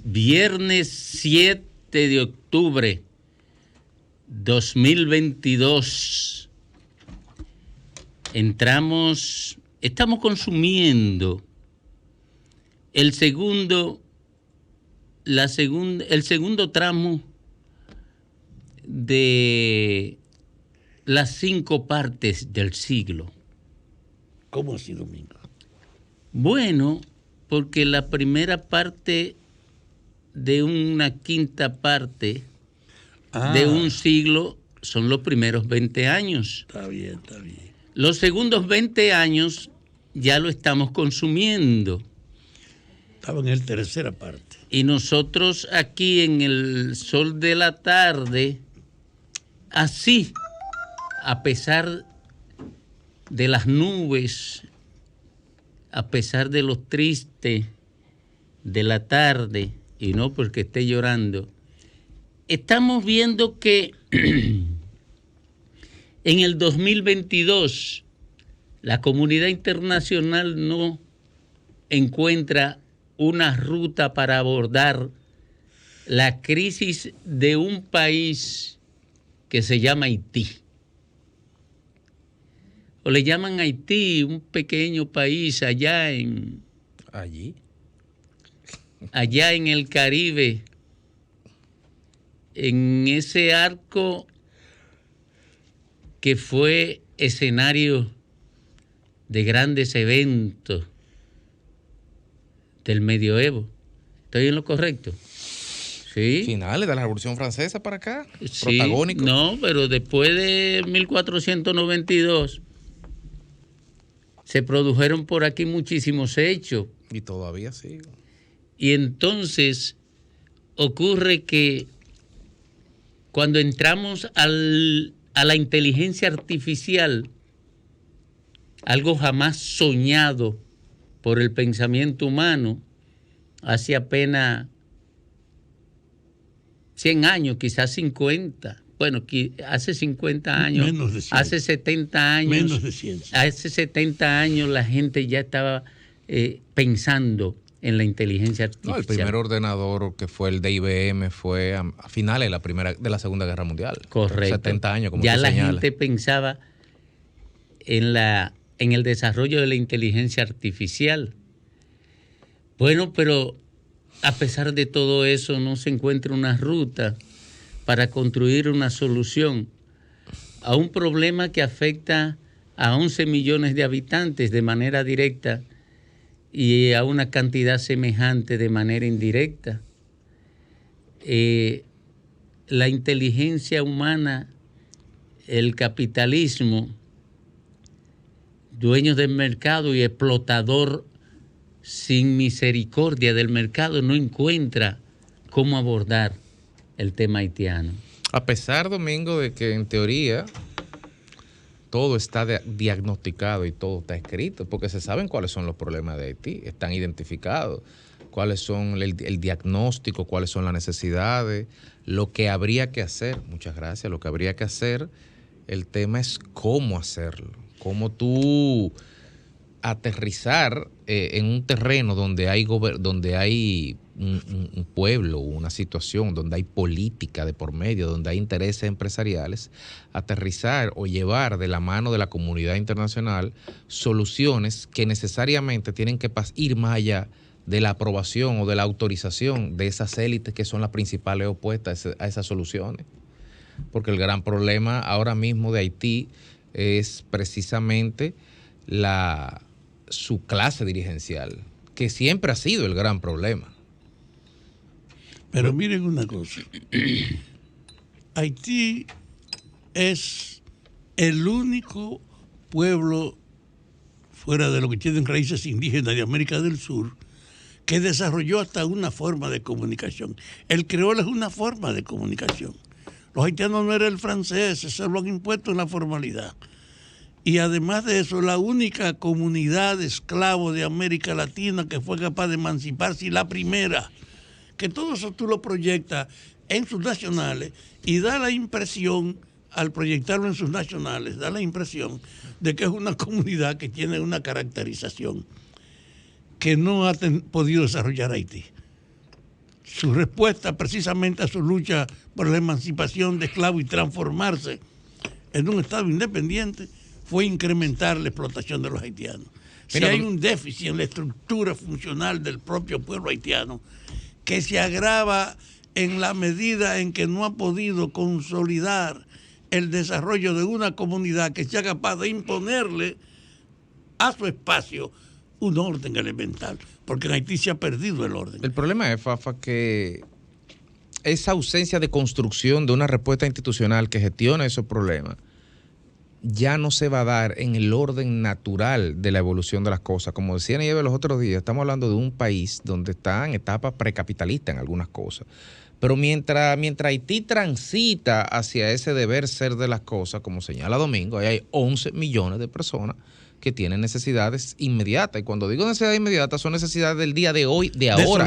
Viernes 7 de octubre 2022. Estamos consumiendo el segundo tramo de las 5 partes del siglo. ¿Cómo así, Domingo? Bueno, porque la primera parte de una quinta parte de un siglo son los primeros 20 años. Está bien, está bien. Los segundos 20 años ya lo estamos consumiendo. Estaba en la tercera parte. Y nosotros aquí en el sol de la tarde, así, a pesar de las nubes, a pesar de lo triste de la tarde, y no porque esté llorando, estamos viendo que en el 2022 la comunidad internacional no encuentra una ruta para abordar la crisis de un país que se llama Haití. O le llaman Haití, un pequeño país allá en el Caribe, en ese arco que fue escenario de grandes eventos del medioevo. ¿Estoy en lo correcto? Sí. Finales de la Revolución Francesa para acá. Sí, protagónico. No, pero después de 1492 se produjeron por aquí muchísimos hechos. Y todavía sí. Y entonces ocurre que cuando entramos a la inteligencia artificial, algo jamás soñado por el pensamiento humano, hace apenas 100 años, quizás 50. Bueno, hace 50 años, menos de 100. Hace 70 años, menos de 100. Hace 70 años la gente ya estaba pensando en la inteligencia artificial. No, el primer ordenador que fue el de IBM fue a finales de la Segunda Guerra Mundial. Correcto. 70 años, como ya tú la señalas. gente pensaba en el desarrollo de la inteligencia artificial. Bueno, pero a pesar de todo eso no se encuentra una ruta para construir una solución a un problema que afecta a 11 millones de habitantes de manera directa y a una cantidad semejante de manera indirecta. La inteligencia humana, el capitalismo, dueños del mercado y explotador sin misericordia del mercado, no encuentra cómo abordar el tema haitiano. A pesar, Domingo, de que en teoría todo está diagnosticado y todo está escrito, porque se saben cuáles son los problemas de Haití, están identificados, cuáles son el diagnóstico, cuáles son las necesidades, lo que habría que hacer. Muchas gracias. Lo que habría que hacer, el tema es cómo hacerlo, cómo tú aterrizar en un terreno donde hay un pueblo, una situación, donde hay política de por medio, donde hay intereses empresariales, aterrizar o llevar de la mano de la comunidad internacional soluciones que necesariamente tienen que ir más allá de la aprobación o de la autorización de esas élites que son las principales opuestas a esas soluciones. Porque el gran problema ahora mismo de Haití es precisamente su clase dirigencial, que siempre ha sido el gran problema. Pero miren una cosa. Haití es el único pueblo, fuera de lo que tienen raíces indígenas de América del Sur, que desarrolló hasta una forma de comunicación. El creol es una forma de comunicación. Los haitianos no era el francés, se lo han impuesto en la formalidad. Y además de eso, la única comunidad de esclavos de América Latina que fue capaz de emanciparse, y la primera, que todo eso tú lo proyectas en sus nacionales y da la impresión, al proyectarlo en sus nacionales, da la impresión de que es una comunidad que tiene una caracterización que no ha podido desarrollar Haití. su respuesta precisamente a su lucha por la emancipación de esclavos y transformarse en un Estado independiente fue incrementar la explotación de los haitianos. Si hay un déficit en la estructura funcional del propio pueblo haitiano, que se agrava en la medida en que no ha podido consolidar el desarrollo de una comunidad que sea capaz de imponerle a su espacio un orden elemental, porque en Haití se ha perdido el orden. El problema es, Fafa, que esa ausencia de construcción de una respuesta institucional que gestione esos problemas ya no se va a dar en el orden natural de la evolución de las cosas. Como decía Nieves los otros días, estamos hablando de un país donde está en etapas precapitalistas en algunas cosas. Pero mientras Haití transita hacia ese deber ser de las cosas, como señala Domingo, ahí hay 11 millones de personas que tienen necesidades inmediatas. Y cuando digo necesidades inmediatas, son necesidades del día de hoy, de ahora.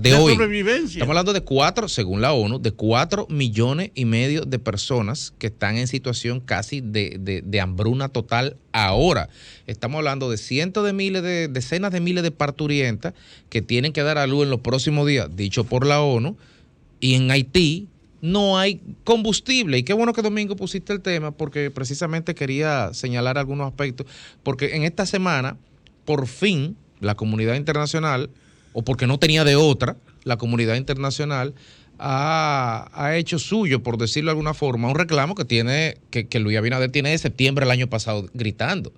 De hoy. Estamos hablando de 4, según la ONU, de 4,5 millones de personas que están en situación casi de hambruna total ahora. Estamos hablando de cientos de miles, decenas de miles de parturientas que tienen que dar a luz en los próximos días, dicho por la ONU, y en Haití no hay combustible. Y qué bueno que Domingo pusiste el tema, porque precisamente quería señalar algunos aspectos, porque en esta semana, por fin, la comunidad internacional, o porque no tenía de otra, la comunidad internacional ha hecho suyo, por decirlo de alguna forma, un reclamo que Luis Abinader tiene de septiembre del año pasado gritando.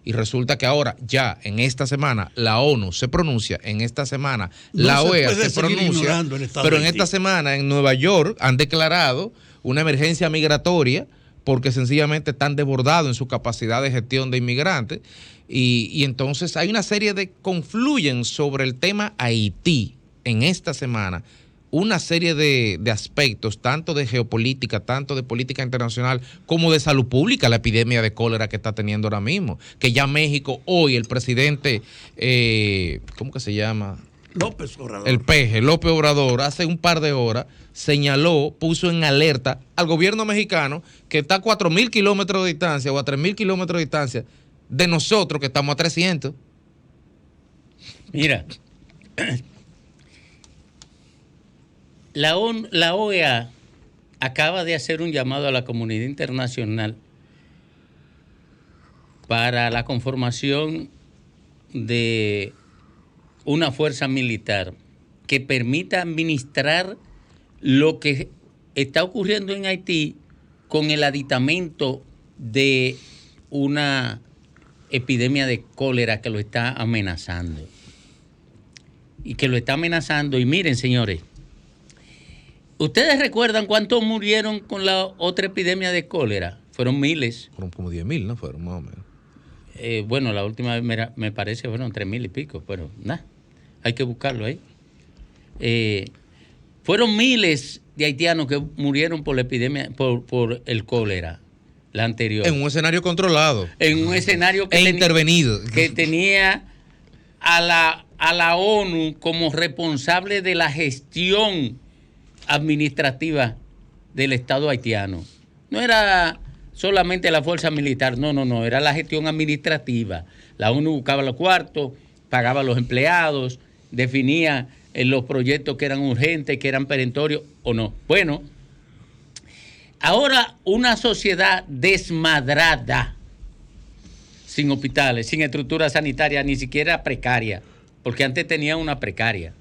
Y resulta que ahora, ya en esta semana, la ONU se pronuncia, en esta semana la OEA se pronuncia, pero en esta semana en Nueva York han declarado una emergencia migratoria porque sencillamente están desbordados en su capacidad de gestión de inmigrantes. Y entonces hay una serie de confluyen sobre el tema Haití en esta semana, una serie de aspectos, tanto de geopolítica, tanto de política internacional, como de salud pública, la epidemia de cólera que está teniendo ahora mismo, que ya México, hoy el presidente, ¿cómo que se llama? López Obrador. El peje, López Obrador, hace un par de horas señaló, puso en alerta al gobierno mexicano que está a 4,000 kilómetros de distancia o a 3,000 kilómetros de distancia de nosotros que estamos a 300. Mira, la OEA acaba de hacer un llamado a la comunidad internacional para la conformación de una fuerza militar que permita administrar lo que está ocurriendo en Haití con el aditamento de una epidemia de cólera que lo está amenazando. Y miren, señores, ¿ustedes recuerdan cuántos murieron con la otra epidemia de cólera? Fueron miles. Fueron como 10,000, ¿no? Fueron más o menos. Bueno, la última vez me parece fueron 3,000 y pico, pero nada, hay que buscarlo ahí. Fueron miles de haitianos que murieron por la epidemia, por el cólera, la anterior. En un escenario controlado. En un escenario intervenido. Que tenía a la ONU como responsable de la gestión administrativa del Estado haitiano. No era solamente la fuerza militar, no, era la gestión administrativa. La ONU buscaba los cuartos, pagaba a los empleados, definía los proyectos que eran urgentes, que eran perentorios o no. Bueno, ahora una sociedad desmadrada, sin hospitales, sin estructura sanitaria, ni siquiera precaria, porque antes tenía una precaria,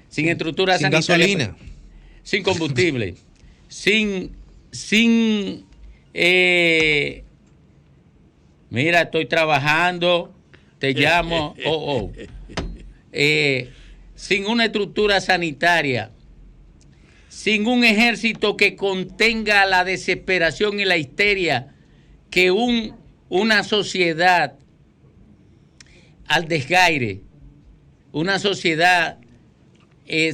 sin estructura sanitaria, gasolina, sin combustible, sin mira, estoy trabajando, te llamo, sin una estructura sanitaria, sin un ejército que contenga la desesperación y la histeria que una sociedad al desgaire, una sociedad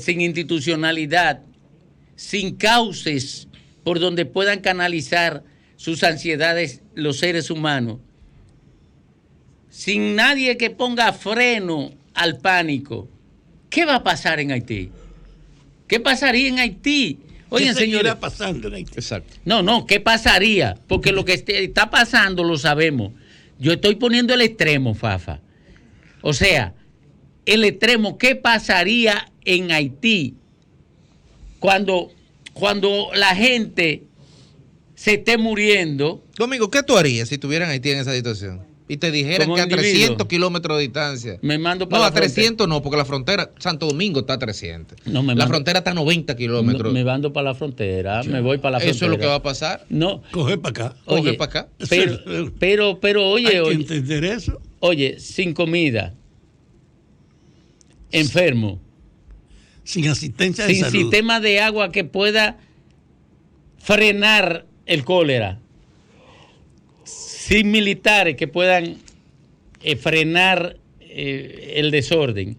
sin institucionalidad, sin cauces por donde puedan canalizar sus ansiedades los seres humanos, sin nadie que ponga freno al pánico. ¿Qué va a pasar en Haití? ¿Qué pasaría en Haití? Oigan, señores, ¿qué está pasando en Haití? Exacto. No, ¿qué pasaría? Porque lo que está pasando lo sabemos. Yo estoy poniendo el extremo, Fafa. O sea, el extremo, ¿qué pasaría en Haití cuando la gente se esté muriendo? Domingo, ¿qué tú harías si estuvieras en Haití en esa situación? Y te dijeran Como que a individuo. 300 kilómetros de distancia. Me mando para No, la a 300 no, porque la frontera, Santo Domingo está a 300. No, me la mando- frontera está a 90 kilómetros. Me mando para la frontera, me voy para la frontera. Eso es lo que va a pasar. No, Coge para acá. Coge oye, para acá. pero Hay oye, que oye, entender eso. oye, sin comida, enfermo, Sin asistencia de sin salud. sistema de agua que pueda frenar el cólera, sin militares que puedan frenar el desorden,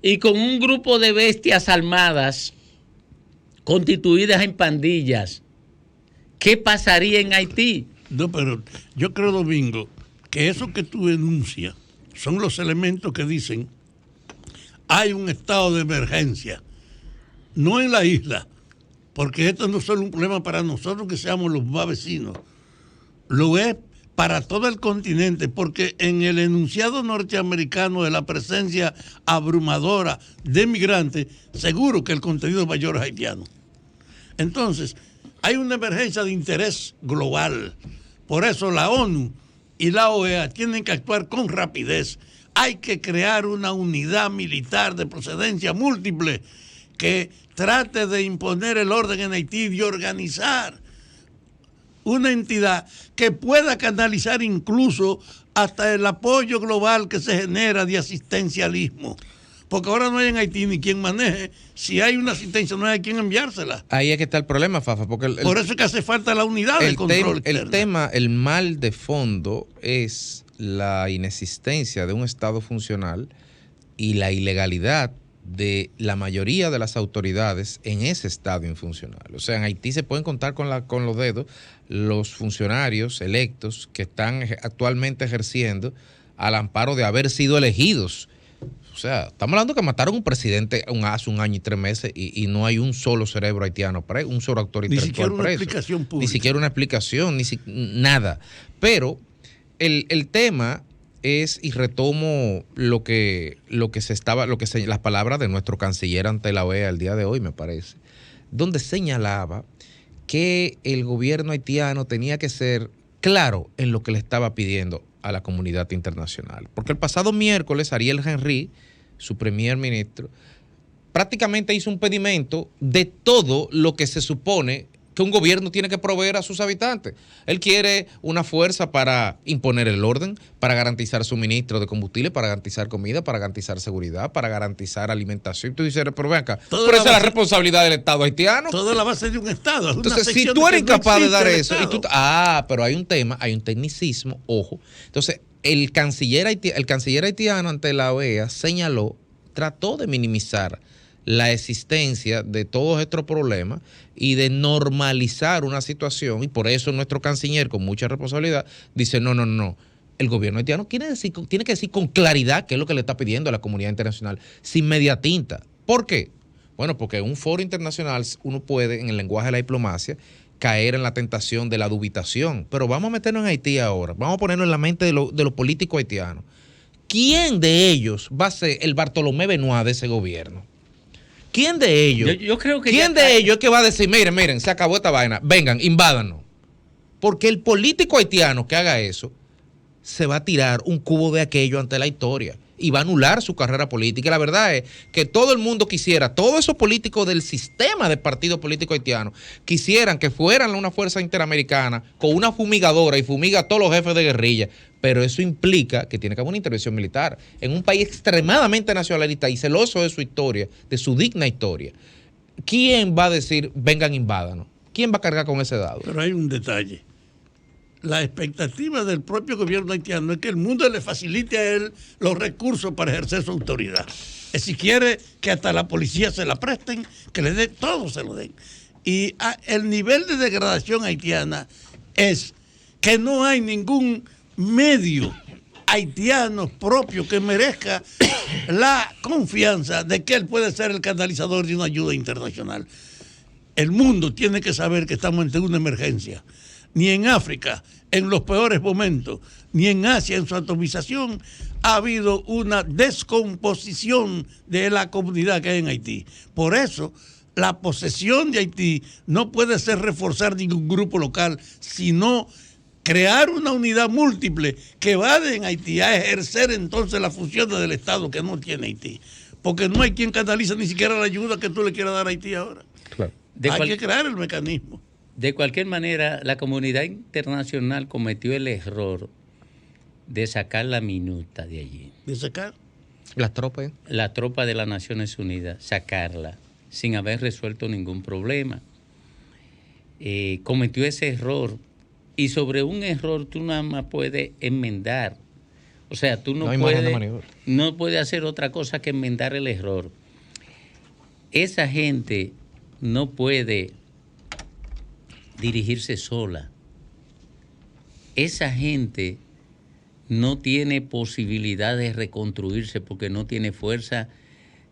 y con un grupo de bestias armadas constituidas en pandillas, ¿qué pasaría en Haití? No, pero yo creo, Domingo, que eso que tú denuncias son los elementos que dicen hay un estado de emergencia, no en la isla, porque esto no es solo un problema para nosotros que seamos los más vecinos, lo es para todo el continente, porque en el enunciado norteamericano de la presencia abrumadora de migrantes, seguro que el contenido mayor es haitiano. Entonces, hay una emergencia de interés global. Por eso la ONU y la OEA tienen que actuar con rapidez. Hay que crear una unidad militar de procedencia múltiple que trate de imponer el orden en Haití y organizar una entidad que pueda canalizar incluso hasta el apoyo global que se genera de asistencialismo. Porque ahora no hay en Haití ni quien maneje. Si hay una asistencia, no hay quien enviársela. Ahí es que está el problema, Fafa, porque Por eso es que hace falta la unidad de control externo. el mal de fondo es la inexistencia de un Estado funcional y la ilegalidad de la mayoría de las autoridades en ese Estado infuncional. O sea, en Haití se pueden contar con los dedos los funcionarios electos que están actualmente ejerciendo al amparo de haber sido elegidos. O sea, estamos hablando que mataron un presidente hace un año y 3 meses y no hay un solo cerebro haitiano preso, un solo actor intelectual preso. Ni siquiera una explicación pública. Ni siquiera una explicación, nada. Pero el tema es, y retomo las palabras de nuestro canciller ante la OEA el día de hoy, me parece, donde señalaba que el gobierno haitiano tenía que ser claro en lo que le estaba pidiendo a la comunidad internacional. Porque el pasado miércoles Ariel Henry, su primer ministro, prácticamente hizo un pedimento de todo lo que se supone que un gobierno tiene que proveer a sus habitantes. Él quiere una fuerza para imponer el orden, para garantizar suministro de combustible, para garantizar comida, para garantizar seguridad, para garantizar alimentación. Y tú dices, pero ven acá, pero esa es la responsabilidad del Estado haitiano. Toda la base de un Estado. Es Entonces, una si sección tú eres que no incapaz de existe dar el eso, Estado. pero hay un tema, hay un tecnicismo, ojo. Entonces, el canciller haitiano ante la OEA trató de minimizar la existencia de todos estos problemas y de normalizar una situación, y por eso nuestro canciller, con mucha responsabilidad, dice no. El gobierno haitiano tiene que decir con claridad qué es lo que le está pidiendo a la comunidad internacional, sin media tinta. ¿Por qué? Bueno, porque en un foro internacional uno puede, en el lenguaje de la diplomacia, caer en la tentación de la dubitación. Pero vamos a meternos en Haití ahora, vamos a ponerlo en la mente de los políticos haitianos. ¿Quién de ellos va a ser el Bartolomé Benoit de ese gobierno? ¿Quién de ellos? Yo creo que ¿Quién de ellos es que va a decir, miren, se acabó esta vaina, vengan, invádanos? Porque el político haitiano que haga eso se va a tirar un cubo de aquello ante la historia y va a anular su carrera política. Y la verdad es que todo el mundo quisiera, todos esos políticos del sistema de partido político haitiano, quisieran que fueran una fuerza interamericana con una fumigadora y fumiga a todos los jefes de guerrilla. Pero eso implica que tiene que haber una intervención militar en un país extremadamente nacionalista y celoso de su historia, de su digna historia. ¿Quién va a decir, vengan, invádanos? ¿Quién va a cargar con ese dado? Pero hay un detalle. La expectativa del propio gobierno haitiano es que el mundo le facilite a él los recursos para ejercer su autoridad. Si quiere que hasta la policía se la presten, que le den, todo se lo den. Y el nivel de degradación haitiana es que no hay ningún medio haitiano propio que merezca la confianza de que él puede ser el canalizador de una ayuda internacional. El mundo tiene que saber que estamos ante una emergencia. ni en África, en los peores momentos, ni en Asia, en su atomización, ha habido una descomposición de la comunidad que hay en Haití. Por eso, la posesión de Haití no puede ser reforzar ningún grupo local, sino crear una unidad múltiple que vaya en Haití a ejercer entonces las funciones del Estado que no tiene Haití. Porque no hay quien canalice ni siquiera la ayuda que tú le quieras dar a Haití ahora. Claro. Hay que crear el mecanismo. De cualquier manera, la comunidad internacional cometió el error de sacar la minuta de allí. ¿De sacar? Las tropas. La tropa de las Naciones Unidas, sacarla, sin haber resuelto ningún problema. Cometió ese error. Y sobre un error tú nada más puedes enmendar. O sea, tú no puedes hacer otra cosa que enmendar el error. Esa gente no puede dirigirse sola. Esa gente no tiene posibilidad de reconstruirse porque no tiene fuerza,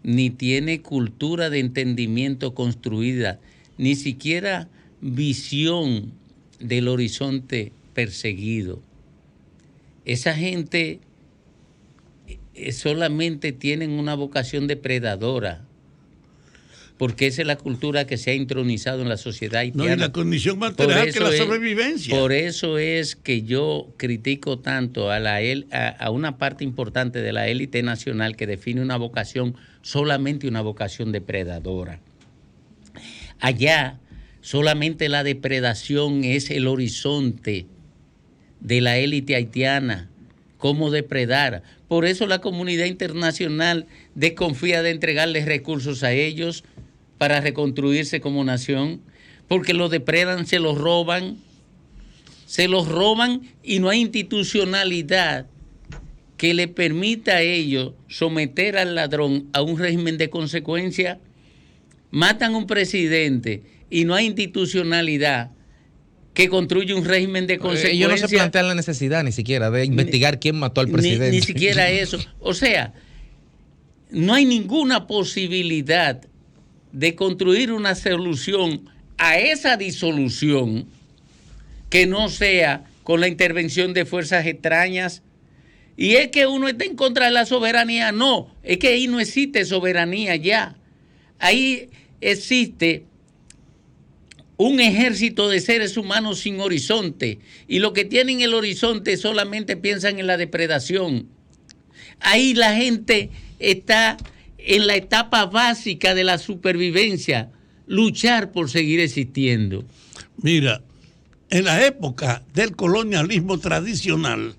ni tiene cultura de entendimiento construida, ni siquiera visión del horizonte perseguido. Esa gente solamente tienen una vocación depredadora, porque esa es la cultura que se ha intronizado en la sociedad haitiana. No, y la condición material que la sobrevivencia. Por eso es que yo critico tanto a una parte importante de la élite nacional que define una vocación, solamente una vocación depredadora. Allá, solamente la depredación es el horizonte de la élite haitiana, cómo depredar. Por eso la comunidad internacional desconfía de entregarles recursos a ellos para reconstruirse como nación, porque lo depredan, se los roban y no hay institucionalidad que le permita a ellos someter al ladrón a un régimen de consecuencia. Matan a un presidente y no hay institucionalidad que construye un régimen de consecuencia. Ellos no se plantean la necesidad ni siquiera de investigar quién mató al presidente. Ni siquiera eso. O sea, no hay ninguna posibilidad de construir una solución a esa disolución que no sea con la intervención de fuerzas extrañas. Y es que uno está en contra de la soberanía. No, es que ahí no existe soberanía ya. Ahí existe un ejército de seres humanos sin horizonte, y los que tienen el horizonte solamente piensan en la depredación. Ahí la gente está en la etapa básica de la supervivencia, luchar por seguir existiendo. Mira, en la época del colonialismo tradicional,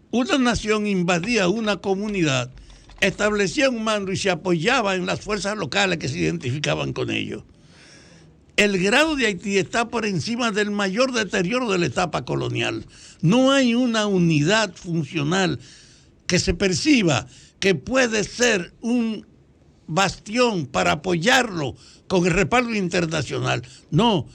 una nación invadía una comunidad, establecía un mando y se apoyaba en las fuerzas locales que se identificaban con ellos. El grado de Haití está por encima del mayor deterioro de la etapa colonial. No hay una unidad funcional que se perciba que puede ser un bastión para apoyarlo con el respaldo internacional. No,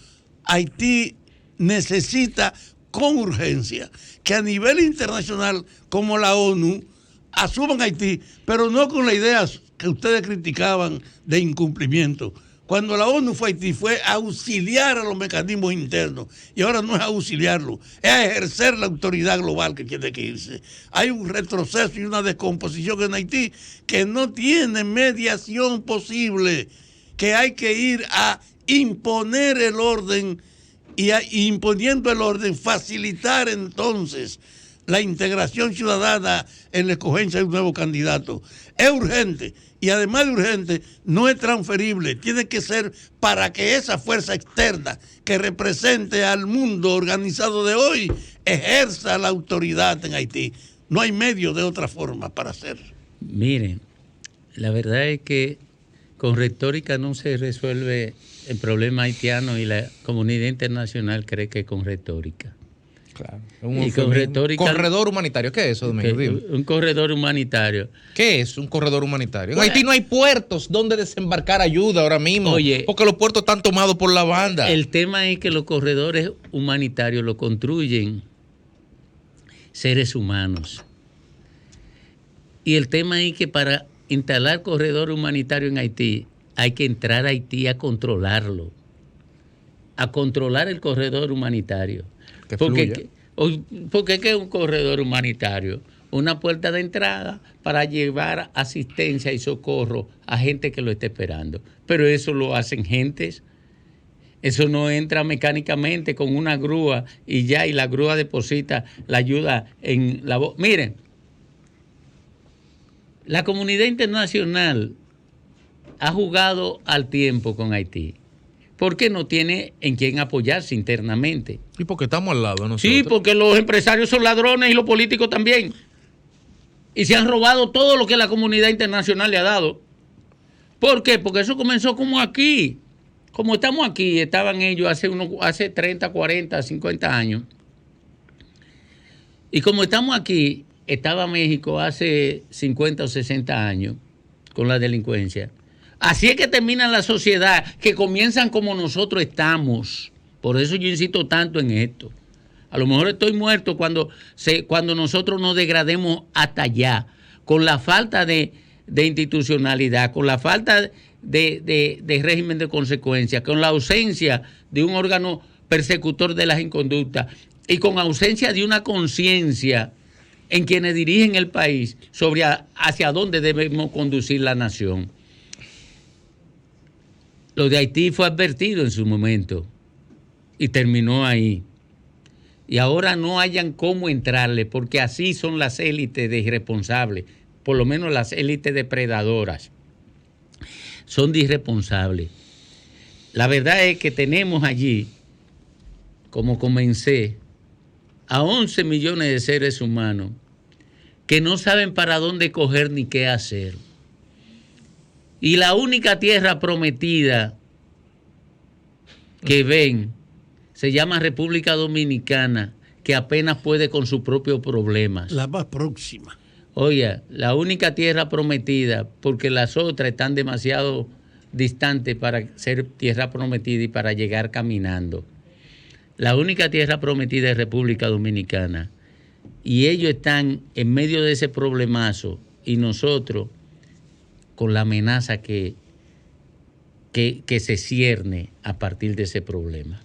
Haití necesita con urgencia que a nivel internacional, como la ONU, asuman Haití, pero no con la idea que ustedes criticaban de incumplimiento. Cuando la ONU fue a Haití fue a auxiliar a los mecanismos internos, y ahora no es auxiliarlo, es a ejercer la autoridad global que tiene que irse. Hay un retroceso y una descomposición en Haití que no tiene mediación posible, que hay que ir a imponer el orden y imponiendo el orden facilitar entonces la integración ciudadana en la escogencia de un nuevo candidato. Es urgente. Y además de urgente, no es transferible, tiene que ser para que esa fuerza externa que represente al mundo organizado de hoy ejerza la autoridad en Haití. No hay medio de otra forma para hacerlo. Miren, la verdad es que con retórica no se resuelve el problema haitiano, y la comunidad internacional cree que con retórica. Claro. Y con retórica, corredor humanitario. ¿Qué es eso, Domingo? Un corredor humanitario. ¿Qué es un corredor humanitario? En Haití no hay puertos donde desembarcar ayuda ahora mismo. Oye, porque los puertos están tomados por la banda. El tema es que los corredores humanitarios lo construyen seres humanos. Y el tema es que para instalar corredor humanitario en Haití hay que entrar a Haití a controlarlo, a controlar el corredor humanitario. Que fluya. Porque es que es un corredor humanitario, una puerta de entrada para llevar asistencia y socorro a gente que lo esté esperando. Pero eso lo hacen gentes. Eso no entra mecánicamente con una grúa y ya, y la grúa deposita la ayuda en la... Miren, la comunidad internacional ha jugado al tiempo con Haití porque no tiene en quién apoyarse internamente. Y porque estamos al lado de nosotros. Sí, porque los empresarios son ladrones y los políticos también. Y se han robado todo lo que la comunidad internacional le ha dado. ¿Por qué? Porque eso comenzó como aquí. Como estamos aquí, estaban ellos hace 30, 40, 50 años. Y como estamos aquí, estaba México hace 50 o 60 años con la delincuencia. Así es que termina la sociedad, que comienzan como nosotros estamos. Por eso yo insisto tanto en esto. A lo mejor estoy muerto cuando nosotros nos degrademos hasta allá, con la falta de institucionalidad, con la falta de régimen de consecuencias, con la ausencia de un órgano persecutor de las inconductas y con ausencia de una conciencia en quienes dirigen el país sobre hacia dónde debemos conducir la nación. Lo de Haití fue advertido en su momento y terminó ahí. Y ahora no hayan cómo entrarle, porque así son las élites de irresponsables, por lo menos las élites depredadoras. Son de irresponsables. La verdad es que tenemos allí, como comencé, a 11 millones de seres humanos que no saben para dónde coger ni qué hacer. Y la única tierra prometida que ven se llama República Dominicana, que apenas puede con sus propios problemas. La más próxima. Oye, la única tierra prometida, porque las otras están demasiado distantes para ser tierra prometida y para llegar caminando. La única tierra prometida es República Dominicana. Y ellos están en medio de ese problemazo y nosotros con la amenaza que se cierne a partir de ese problema.